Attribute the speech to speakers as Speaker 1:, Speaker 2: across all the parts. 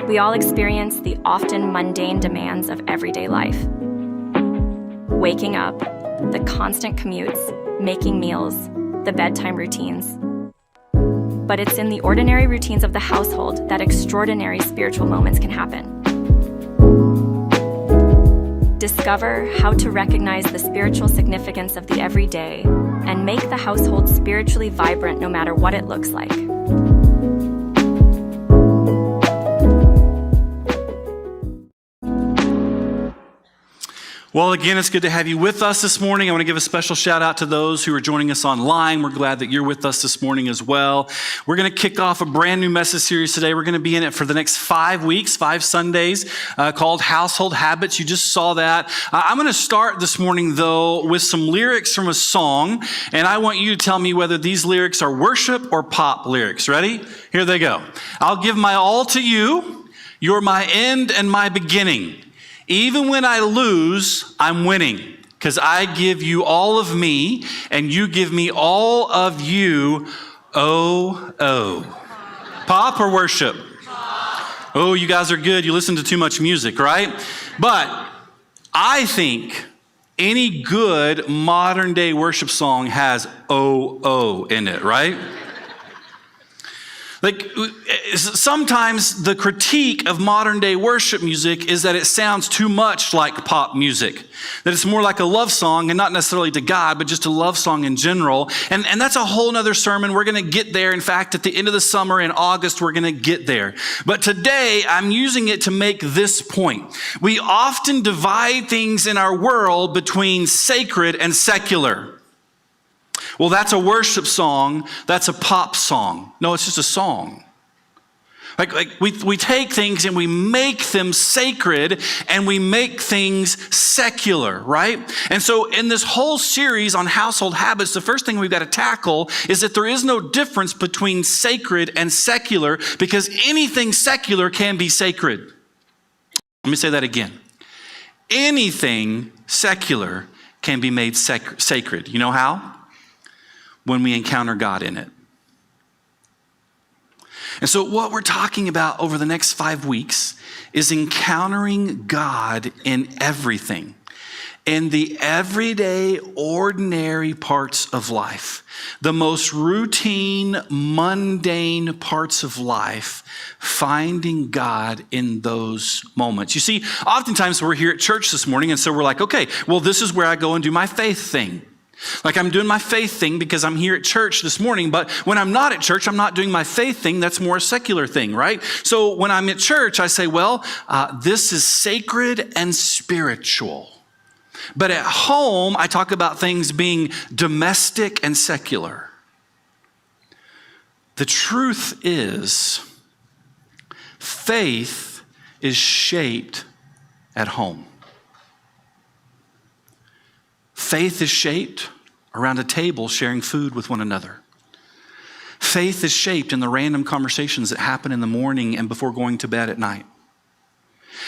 Speaker 1: We all experience the often mundane demands of everyday life. Waking up, the constant commutes, making meals, the bedtime routines. But it's in the ordinary routines of the household that extraordinary spiritual moments can happen. Discover how to recognize the spiritual significance of the everyday and make the household spiritually vibrant no matter what it looks like.
Speaker 2: Well, again, it's good to have you with us this morning. I want to give a special shout out to those who are joining us online. We're glad that you're with us this morning as well. We're going to kick off a brand new message series today. We're going to be in it for the next 5 weeks, 5 Sundays, called Household Habits. You just saw that. I'm going to start this morning, though, with some lyrics from a song, and I want you to tell me whether these lyrics are worship or pop lyrics. Ready? Here they go. I'll give my all to you. You're my end and my beginning. Even when I lose, I'm winning, because I give you all of me, and you give me all of you. Oh, oh. Pop or worship? Pop. Oh, you guys are good. You listen to too much music, right? But I think any good modern day worship song has oh, oh in it, right? Like, sometimes the critique of modern day worship music is that it sounds too much like pop music, that it's more like a love song, and not necessarily to God, but just a love song in general. And that's a whole nother sermon. We're going to get there. In fact, at the end of the summer in August, we're going to get there. But today, I'm using it to make this point. We often divide things in our world between sacred and secular. Well, that's a worship song. That's a pop song. No, it's just a song. Like we take things and we make them sacred and we make things secular, right? And so in this whole series on household habits, the first thing we've got to tackle is that there is no difference between sacred and secular, because anything secular can be sacred. Let me say that again. Anything secular can be made sacred. You know how? When we encounter God in it. And so what we're talking about over the next 5 weeks is encountering God in everything, in the everyday, ordinary parts of life, the most routine, mundane parts of life, finding God in those moments. You see, oftentimes we're here at church this morning, and so we're like, okay, well, this is where I go and do my faith thing. Like, I'm doing my faith thing because I'm here at church this morning, but when I'm not at church, I'm not doing my faith thing. That's more a secular thing, right? So when I'm at church, I say, well, this is sacred and spiritual. But at home, I talk about things being domestic and secular. The truth is, faith is shaped at home. Faith is shaped around a table sharing food with one another. Faith is shaped in the random conversations that happen in the morning and before going to bed at night.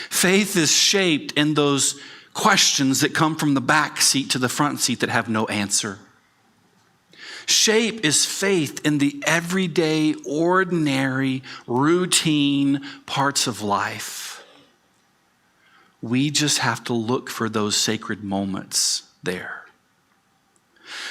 Speaker 2: Faith is shaped in those questions that come from the back seat to the front seat that have no answer. Shape is faith in the everyday, ordinary, routine parts of life. We just have to look for those sacred moments there.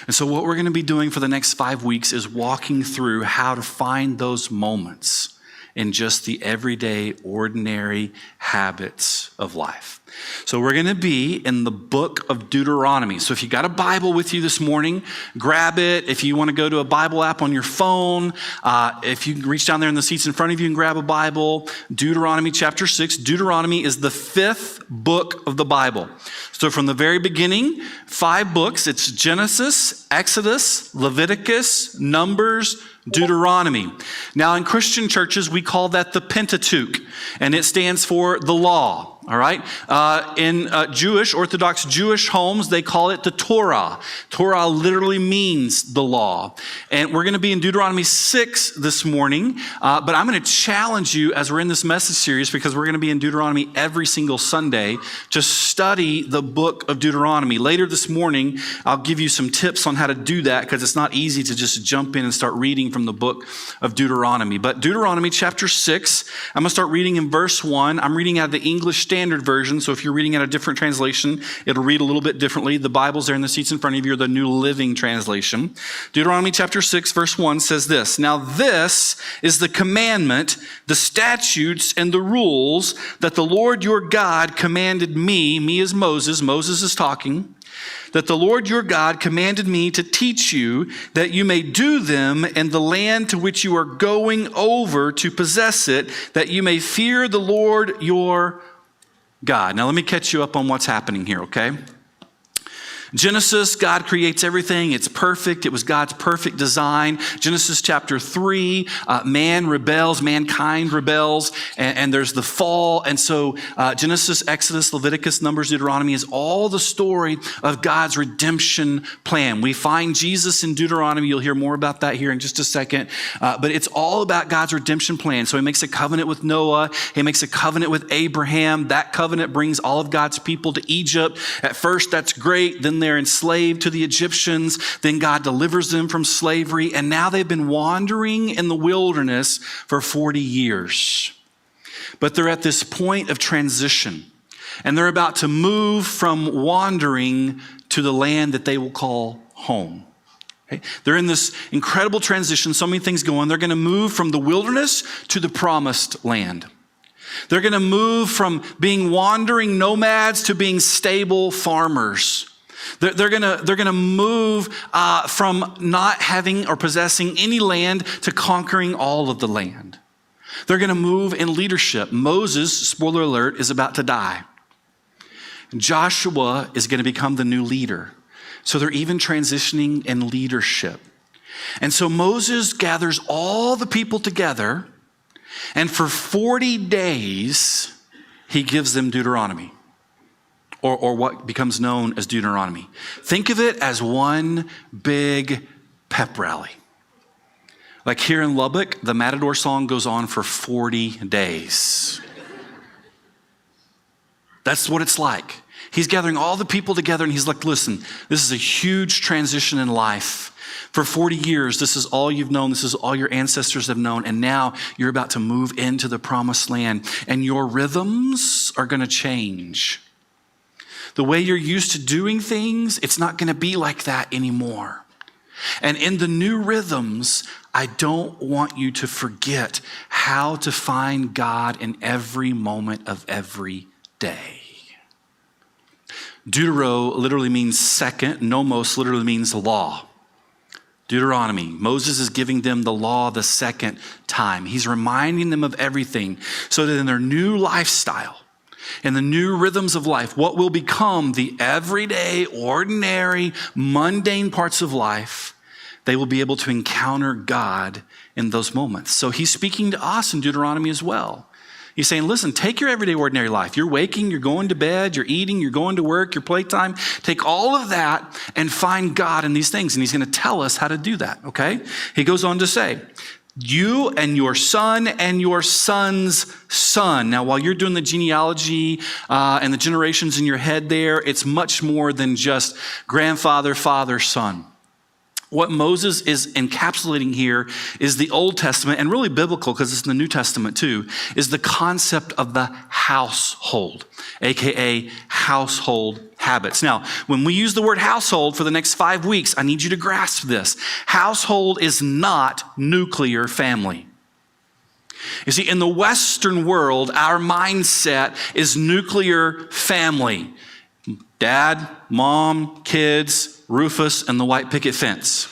Speaker 2: And so what we're going to be doing for the next 5 weeks is walking through how to find those moments in just the everyday, ordinary habits of life. So we're going to be in the book of Deuteronomy. So if you got a Bible with you this morning, grab it. If you want to go to a Bible app on your phone, if you can reach down there in the seats in front of you and grab a Bible, Deuteronomy chapter 6. Deuteronomy is the 5th book of the Bible. So from the very beginning, 5 books. It's Genesis, Exodus, Leviticus, Numbers, Deuteronomy. Now in Christian churches, we call that the Pentateuch, and it stands for the law. All right. In Jewish, Orthodox Jewish homes, they call it the Torah. Torah literally means the law. And we're going to be in Deuteronomy 6 this morning. But I'm going to challenge you as we're in this message series, because we're going to be in Deuteronomy every single Sunday, to study the book of Deuteronomy. Later this morning, I'll give you some tips on how to do that, because it's not easy to just jump in and start reading from the book of Deuteronomy. But Deuteronomy chapter 6, I'm going to start reading in verse 1. I'm reading out of the English Standard Version, so if you're reading out a different translation, it'll read a little bit differently. The Bibles there in the seats in front of you are the New Living Translation. Deuteronomy chapter 6, verse 1 says this: "Now this is the commandment, the statutes, and the rules that the Lord your God commanded me as Moses is talking, that the Lord your God commanded me to teach you, that you may do them in the land to which you are going over to possess it, that you may fear the Lord your God." Now let me catch you up on what's happening here, okay? Genesis, God creates everything. It's perfect. It was God's perfect design. Genesis chapter 3, mankind rebels, and there's the fall. And so Genesis, Exodus, Leviticus, Numbers, Deuteronomy is all the story of God's redemption plan. We find Jesus in Deuteronomy. You'll hear more about that here in just a second. But it's all about God's redemption plan. So he makes a covenant with Noah. He makes a covenant with Abraham. That covenant brings all of God's people to Egypt. At first, that's great. Then they're enslaved to the Egyptians. Then God delivers them from slavery. And now they've been wandering in the wilderness for 40 years. But they're at this point of transition. And they're about to move from wandering to the land that they will call home. Okay? They're in this incredible transition. So many things going on. They're going to move from the wilderness to the promised land. They're going to move from being wandering nomads to being stable farmers. They're going to move from not having or possessing any land to conquering all of the land. They're going to move in leadership. Moses, spoiler alert, is about to die. Joshua is going to become the new leader. So they're even transitioning in leadership. And so Moses gathers all the people together, and for 40 days, he gives them Deuteronomy. Or what becomes known as Deuteronomy. Think of it as one big pep rally. Like here in Lubbock, the Matador song goes on for 40 days. That's what it's like. He's gathering all the people together and he's like, listen, this is a huge transition in life. For 40 years, this is all you've known. This is all your ancestors have known. And now you're about to move into the promised land. And your rhythms are going to change. The way you're used to doing things, it's not going to be like that anymore. And in the new rhythms, I don't want you to forget how to find God in every moment of every day. Deutero literally means second. Nomos literally means law. Deuteronomy. Moses is giving them the law the second time. He's reminding them of everything so that in their new lifestyle, in the new rhythms of life, what will become the everyday, ordinary, mundane parts of life, they will be able to encounter God in those moments. So he's speaking to us in Deuteronomy as well. He's saying, listen, take your everyday, ordinary life. You're waking, you're going to bed, you're eating, you're going to work, your playtime. Take all of that and find God in these things. And he's going to tell us how to do that, okay? He goes on to say, you and your son and your son's son. Now, while you're doing the genealogy and the generations in your head there, it's much more than just grandfather, father, son. What Moses is encapsulating here is the Old Testament, and really biblical because it's in the New Testament too, is the concept of the household, aka household habits. Now, when we use the word household for the next 5 weeks, I need you to grasp this. Household is not nuclear family. You see, in the Western world, our mindset is nuclear family. Dad, mom, kids, Rufus, and the white picket fence.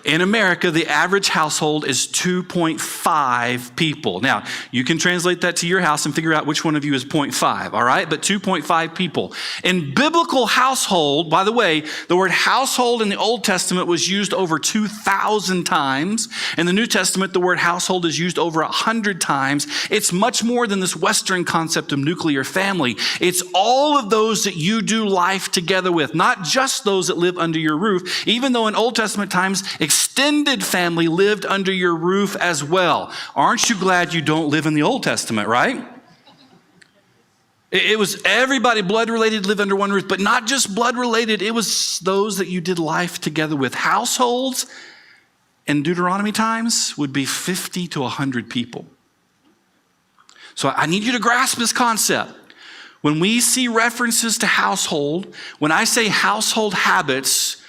Speaker 2: In America, the average household is 2.5 people. Now, you can translate that to your house and figure out which one of you is 0.5, all right? But 2.5 people. In biblical household, by the way, the word household in the Old Testament was used over 2,000 times. In the New Testament, the word household is used over 100 times. It's much more than this Western concept of nuclear family. It's all of those that you do life together with, not just those that live under your roof, even though in Old Testament times, extended family lived under your roof as well. Aren't you glad you don't live in the Old Testament, right? It was everybody blood related lived under one roof, but not just blood related. It was those that you did life together with. Households in Deuteronomy times would be 50 to 100 people. So I need you to grasp this concept. When we see references to household, when I say household habits,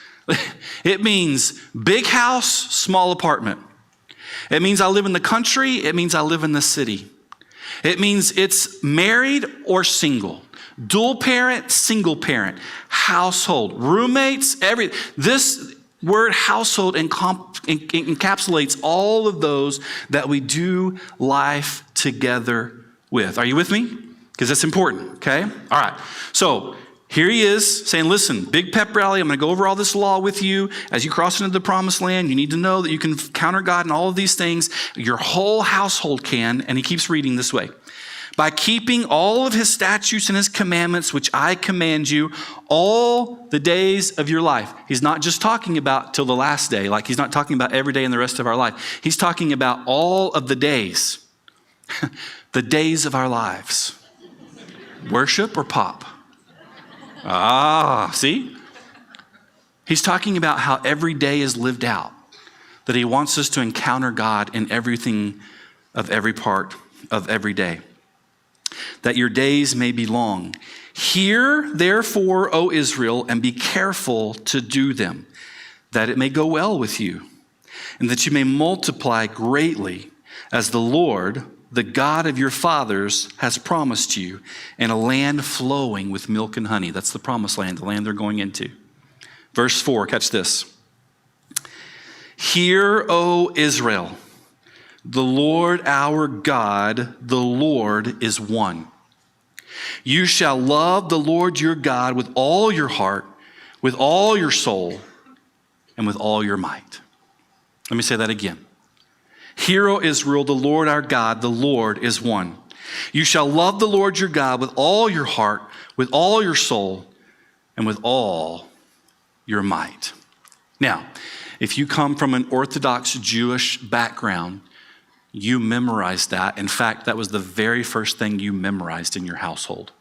Speaker 2: it means big house, small apartment. It means I live in the country. It means I live in the city. It means it's married or single, dual parent, single parent, household, roommates, this word household encapsulates all of those that we do life together with. Are you with me? Because that's important, okay? All right. So here he is saying, listen, big pep rally. I'm going to go over all this law with you. As you cross into the promised land, you need to know that you can counter God and all of these things. Your whole household can. And he keeps reading this way. By keeping all of his statutes and his commandments, which I command you, all the days of your life. He's not just talking about till the last day. Like he's not talking about every day in the rest of our life. He's talking about all of the days. The days of our lives. Worship or pop? See? He's talking about how every day is lived out. That he wants us to encounter God in everything of every part of every day. That your days may be long. Hear, therefore, O Israel, and be careful to do them, that it may go well with you, and that you may multiply greatly, as the Lord, the God of your fathers, has promised you, in a land flowing with milk and honey. That's the promised land, the land they're going into. Verse 4, catch this. Hear, O Israel, the Lord our God, the Lord is one. You shall love the Lord your God with all your heart, with all your soul, and with all your might. Let me say that again. Hear, O Israel, the Lord our God, the Lord is one. You shall love the Lord your God with all your heart, with all your soul, and with all your might. Now, if you come from an Orthodox Jewish background, you memorized that. In fact, that was the very first thing you memorized in your household.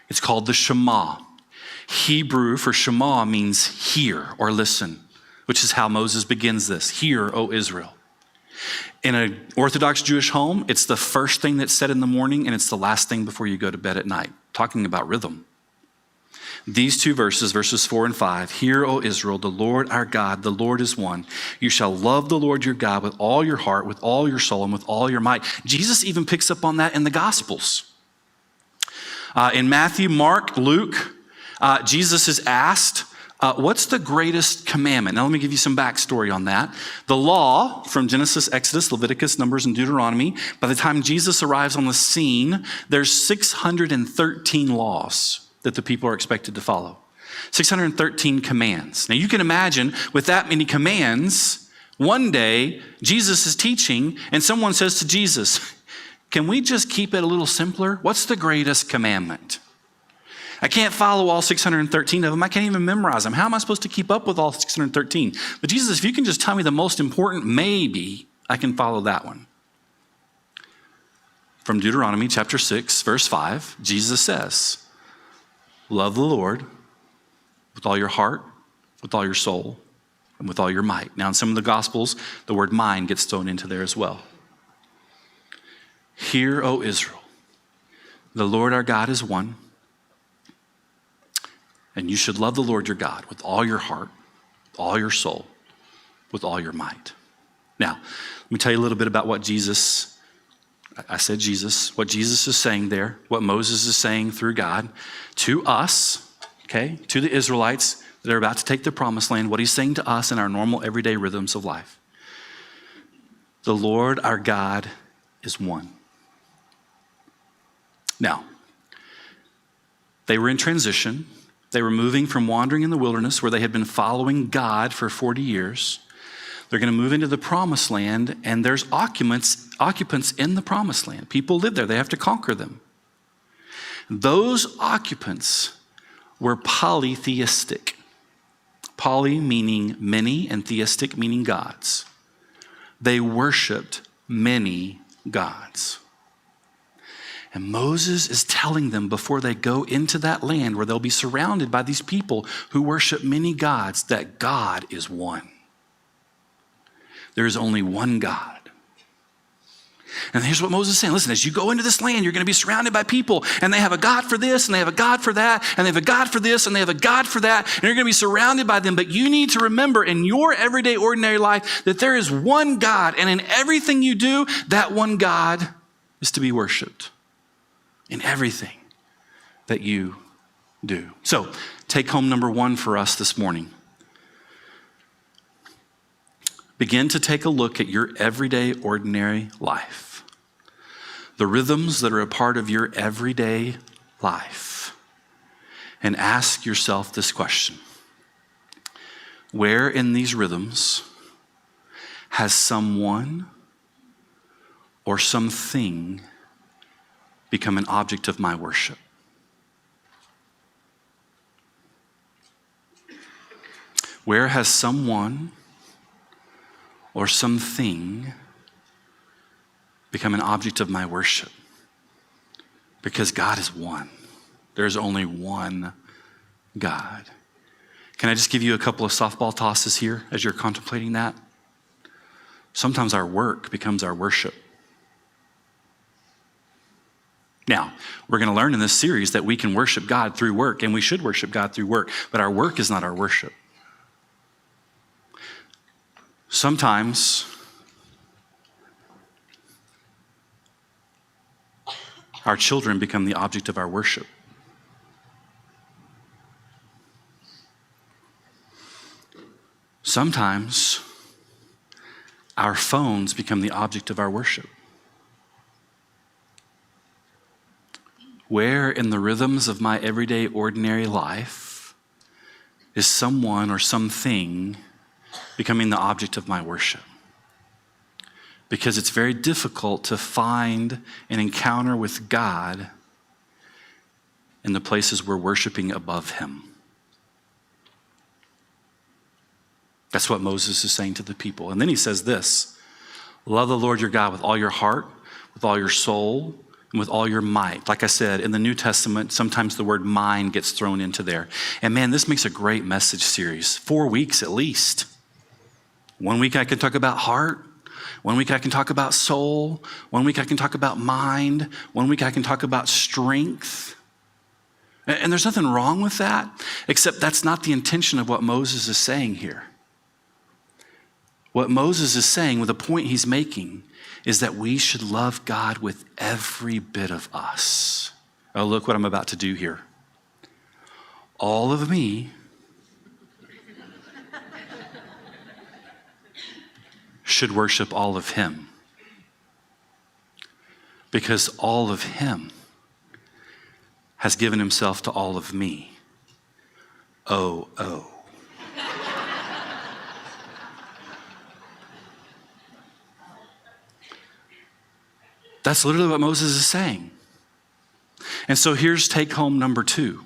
Speaker 2: It's called the Shema. Hebrew for Shema means hear or listen, which is how Moses begins this. Hear, O Israel. In an Orthodox Jewish home, it's the first thing that's said in the morning and it's the last thing before you go to bed at night, talking about rhythm. These two verses, verses 4 and 5, Hear, O Israel, the Lord our God, the Lord is one. You shall love the Lord your God with all your heart, with all your soul, and with all your might. Jesus even picks up on that in the Gospels. In Matthew, Mark, Luke, Jesus is asked, what's the greatest commandment? Now let me give you some backstory on that. The law from Genesis, Exodus, Leviticus, Numbers, and Deuteronomy, by the time Jesus arrives on the scene, there's 613 laws that the people are expected to follow. 613 commands. Now you can imagine with that many commands, one day Jesus is teaching and someone says to Jesus, can we just keep it a little simpler? What's the greatest commandment? I can't follow all 613 of them. I can't even memorize them. How am I supposed to keep up with all 613? But Jesus, if you can just tell me the most important, maybe I can follow that one. From Deuteronomy chapter 6, verse 5, Jesus says, love the Lord with all your heart, with all your soul, and with all your might. Now in some of the Gospels, the word mind gets thrown into there as well. Hear, O Israel, the Lord our God is one. And you should love the Lord your God with all your heart, with all your soul, with all your might. Now, let me tell you a little bit about what Jesus, what Jesus is saying there, what Moses is saying through God to us, okay, to the Israelites that are about to take the promised land, what he's saying to us in our normal everyday rhythms of life. The Lord our God is one. Now, they were in transition. They were moving from wandering in the wilderness where they had been following God for 40 years. They're going to move into the promised land, and there's occupants in the promised land. People live there. They have to conquer them. Those occupants were polytheistic. Poly meaning many and theistic meaning gods. They worshiped many gods. And Moses is telling them before they go into that land where they'll be surrounded by these people who worship many gods that God is one. There is only one God. And here's what Moses is saying. Listen, as you go into this land, you're going to be surrounded by people, and they have a God for this, and they have a God for that, and they have a God for this, and they have a God for that, and you're going to be surrounded by them. But you need to remember in your everyday, ordinary life that there is one God, and in everything you do, that one God is to be worshiped. In everything that you do. So, take home number one for us this morning. Begin to take a look at your everyday, ordinary life. The rhythms that are a part of your everyday life. And ask yourself this question. Where in these rhythms has someone or something become an object of my worship? Where has someone or something become an object of my worship? Because God is one. There's only one God. Can I just give you a couple of softball tosses here as you're contemplating that? Sometimes our work becomes our worship. Now, we're going to learn in this series that we can worship God through work, and we should worship God through work, but our work is not our worship. Sometimes our children become the object of our worship. Sometimes our phones become the object of our worship. Where in the rhythms of my everyday, ordinary life is someone or something becoming the object of my worship? Because it's very difficult to find an encounter with God in the places we're worshiping above him. That's what Moses is saying to the people. And then he says this, love the Lord your God with all your heart, with all your soul, and with all your might. Like I said, in the New Testament, sometimes the word mind gets thrown into there. And man, this makes a great message series. 4 weeks at least. 1 week I can talk about heart. 1 week I can talk about soul. 1 week I can talk about mind. 1 week I can talk about strength. And there's nothing wrong with that, except that's not the intention of what Moses is saying here. What Moses is saying, with the point he's making, is that we should love God with every bit of us. Oh, look what I'm about to do here. All of me should worship all of him. Because all of him has given himself to all of me. Oh. That's literally what Moses is saying. And so here's take home number 2.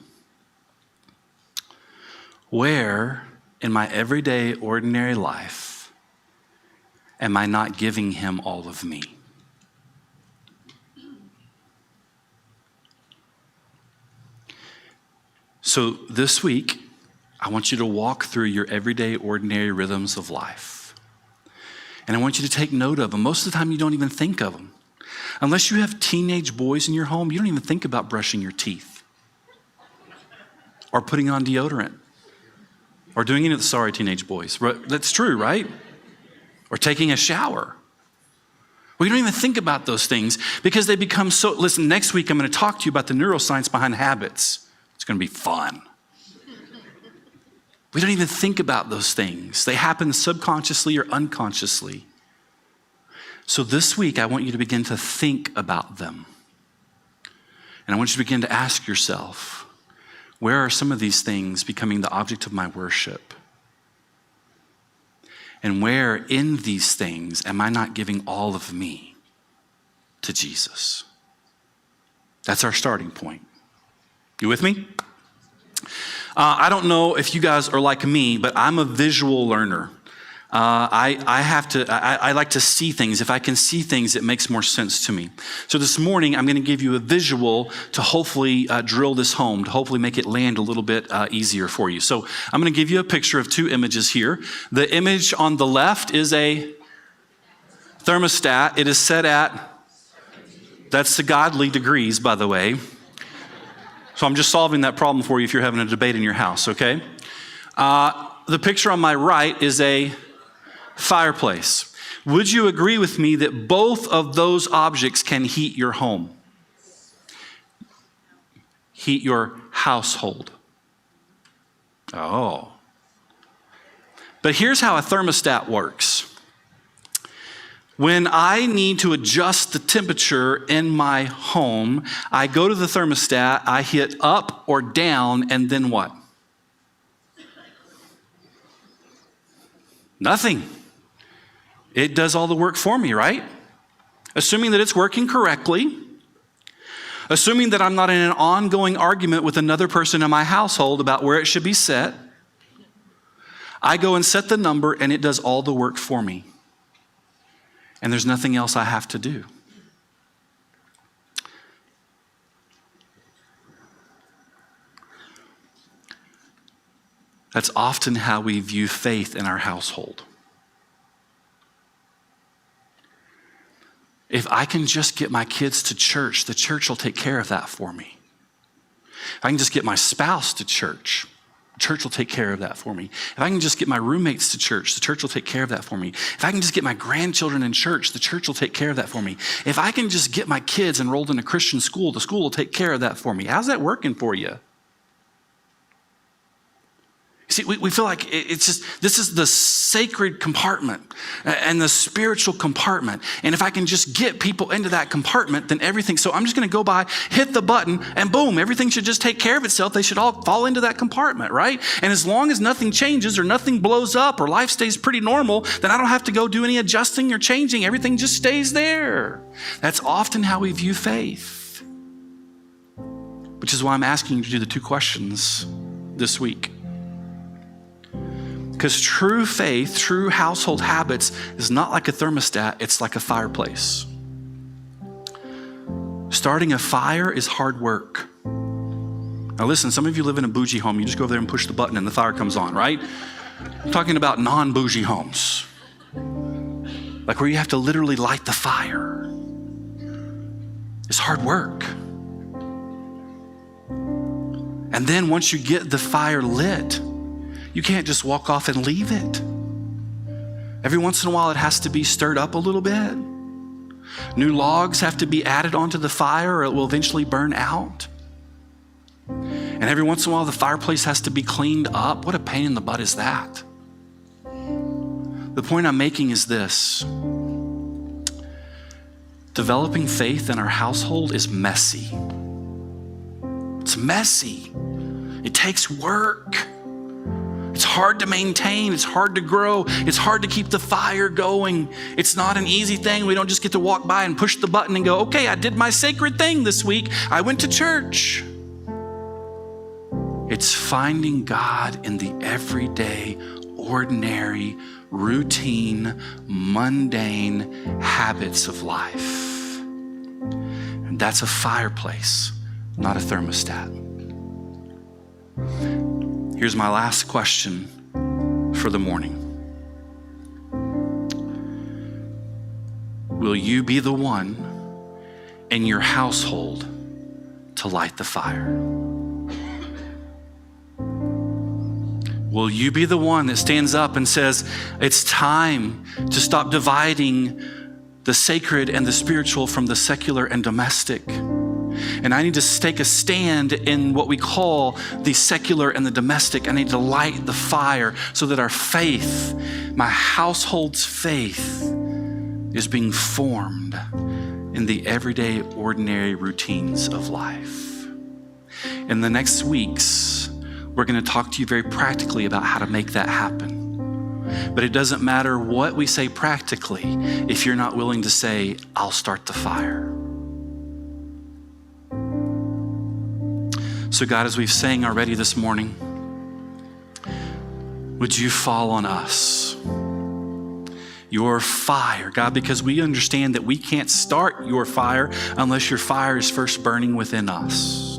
Speaker 2: Where in my everyday, ordinary life am I not giving him all of me? So this week, I want you to walk through your everyday, ordinary rhythms of life. And I want you to take note of them. Most of the time, you don't even think of them. Unless you have teenage boys in your home, you don't even think about brushing your teeth or putting on deodorant or doing any of the, sorry, teenage boys. That's true, right? Or taking a shower. We don't even think about those things because they become so, listen, next week I'm going to talk to you about the neuroscience behind habits. It's going to be fun. We don't even think about those things. They happen subconsciously or unconsciously. So this week, I want you to begin to think about them. And I want you to begin to ask yourself, where are some of these things becoming the object of my worship? And where in these things am I not giving all of me to Jesus? That's our starting point. You with me? I don't know if you guys are like me, but I'm a visual learner. I like to see things. If I can see things, it makes more sense to me. So this morning, I'm going to give you a visual to hopefully drill this home, to hopefully make it land a little bit easier for you. So I'm going to give you a picture of two images here. The image on the left is a thermostat. It is set at, that's the godly degrees, by the way. So I'm just solving that problem for you if you're having a debate in your house, okay? The picture on my right is a fireplace. Would you agree with me that both of those objects can heat your home? Heat your household. Oh. But here's how a thermostat works. When I need to adjust the temperature in my home, I go to the thermostat, I hit up or down, and then what? Nothing. It does all the work for me, right? Assuming that it's working correctly, assuming that I'm not in an ongoing argument with another person in my household about where it should be set, I go and set the number and it does all the work for me. And there's nothing else I have to do. That's often how we view faith in our household. If I can just get my kids to church, the church will take care of that for me. If I can just get my spouse to church, the church will take care of that for me. If I can just get my roommates to church, the church will take care of that for me. If I can just get my grandchildren in church, the church will take care of that for me. If I can just get my kids enrolled in a Christian school, the school will take care of that for me. How's that working for you? See, we feel like it's just, this is the sacred compartment and the spiritual compartment. And if I can just get people into that compartment, then everything, so I'm just going to go by, hit the button, and boom, everything should just take care of itself. They should all fall into that compartment, right? And as long as nothing changes or nothing blows up or life stays pretty normal, then I don't have to go do any adjusting or changing. Everything just stays there. That's often how we view faith. Which is why I'm asking you to do the two questions this week. Because true faith, true household habits is not like a thermostat, it's like a fireplace. Starting a fire is hard work. Now listen, some of you live in a bougie home. You just go over there and push the button and the fire comes on, right? I'm talking about non-bougie homes. Like where you have to literally light the fire. It's hard work. And then once you get the fire lit, you can't just walk off and leave it. Every once in a while, it has to be stirred up a little bit. New logs have to be added onto the fire or it will eventually burn out. And every once in a while, the fireplace has to be cleaned up. What a pain in the butt is that? The point I'm making is this. Developing faith in our household is messy. It's messy. It takes work. It's hard to maintain. It's hard to grow. It's hard to keep the fire going. It's not an easy thing. We don't just get to walk by and push the button and go, okay, I did my sacred thing this week. I went to church. It's finding God in the everyday, ordinary, routine, mundane habits of life. And that's a fireplace, not a thermostat. Here's my last question for the morning. Will you be the one in your household to light the fire? Will you be the one that stands up and says, it's time to stop dividing the sacred and the spiritual from the secular and domestic? And I need to take a stand in what we call the secular and the domestic. I need to light the fire so that our faith, my household's faith, is being formed in the everyday, ordinary routines of life. In the next weeks, we're going to talk to you very practically about how to make that happen. But it doesn't matter what we say practically if you're not willing to say, I'll start the fire. So God, as we've sang already this morning, would you fall on us? Your fire, God, because we understand that we can't start your fire unless your fire is first burning within us.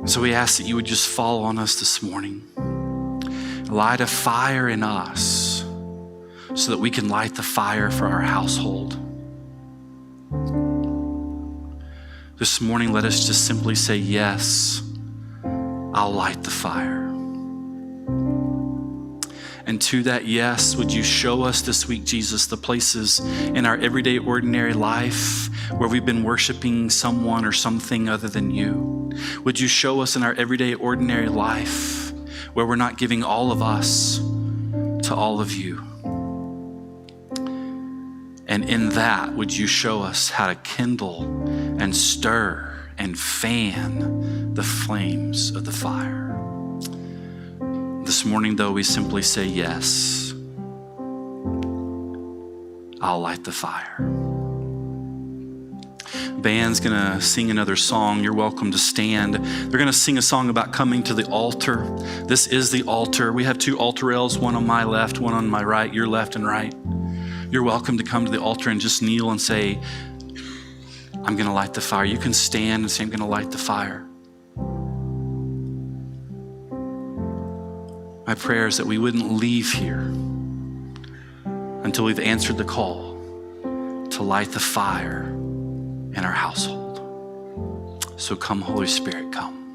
Speaker 2: So we ask that you would just fall on us this morning. Light a fire in us so that we can light the fire for our household. This morning, let us just simply say, yes, I'll light the fire. And to that yes, would you show us this week, Jesus, the places in our everyday, ordinary life where we've been worshiping someone or something other than you? Would you show us in our everyday, ordinary life where we're not giving all of us to all of you? And in that, would you show us how to kindle and stir and fan the flames of the fire? This morning, though, we simply say, yes, I'll light the fire. Band's gonna sing another song. You're welcome to stand. They're gonna sing a song about coming to the altar. This is the altar. We have two altar rails, one on my left, one on my right, your left and right. You're welcome to come to the altar and just kneel and say, I'm gonna light the fire. You can stand and say, I'm gonna light the fire. My prayer is that we wouldn't leave here until we've answered the call to light the fire in our household. So come, Holy Spirit, come.